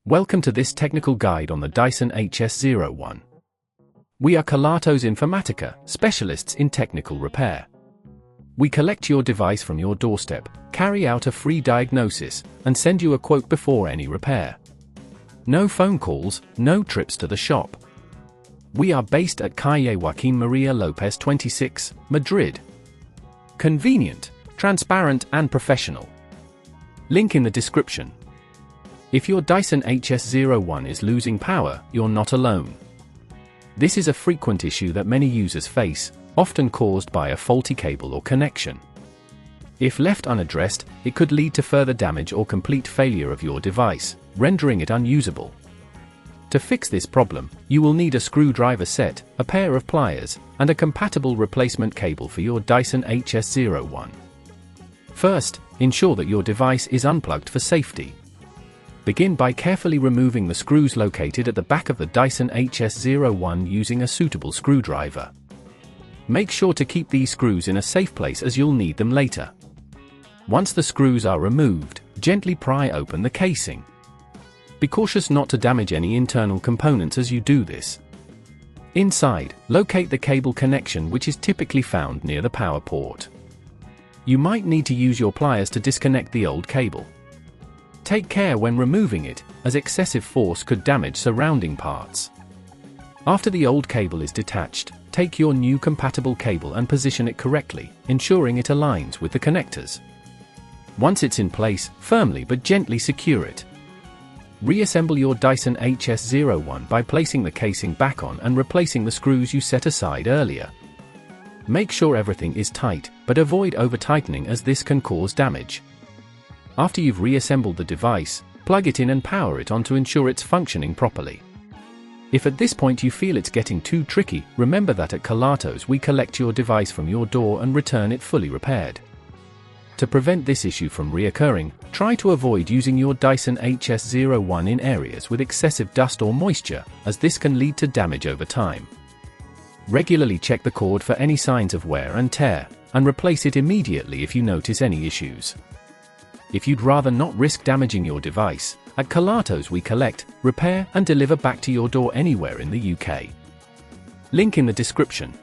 Welcome to this technical guide on the Dyson HS01. We are Kelatos Informatica, specialists in technical repair. We collect your device from your doorstep, carry out a free diagnosis, and send you a quote before any repair. No phone calls, no trips to the shop. We are based at Calle Joaquín María López 26, Madrid. Convenient, transparent and professional. Link in the description. If your Dyson HS01 is losing power, you're not alone. This is a frequent issue that many users face, often caused by a faulty cable or connection. If left unaddressed, it could lead to further damage or complete failure of your device, rendering it unusable. To fix this problem, you will need a screwdriver set, a pair of pliers, and a compatible replacement cable for your Dyson HS01. First, ensure that your device is unplugged for safety. Begin by carefully removing the screws located at the back of the Dyson HS01 using a suitable screwdriver. Make sure to keep these screws in a safe place as you'll need them later. Once the screws are removed, gently pry open the casing. Be cautious not to damage any internal components as you do this. Inside, locate the cable connection, which is typically found near the power port. You might need to use your pliers to disconnect the old cable. Take care when removing it, as excessive force could damage surrounding parts. After the old cable is detached, take your new compatible cable and position it correctly, ensuring it aligns with the connectors. Once it's in place, firmly but gently secure it. Reassemble your Dyson HS01 by placing the casing back on and replacing the screws you set aside earlier. Make sure everything is tight, but avoid over-tightening as this can cause damage. After you've reassembled the device, plug it in and power it on to ensure it's functioning properly. If at this point you feel it's getting too tricky, remember that at Kelatos we collect your device from your door and return it fully repaired. To prevent this issue from reoccurring, try to avoid using your Dyson HS01 in areas with excessive dust or moisture, as this can lead to damage over time. Regularly check the cord for any signs of wear and tear, and replace it immediately if you notice any issues. If you'd rather not risk damaging your device, at Kelatos we collect, repair and deliver back to your door anywhere in the UK. Link in the description.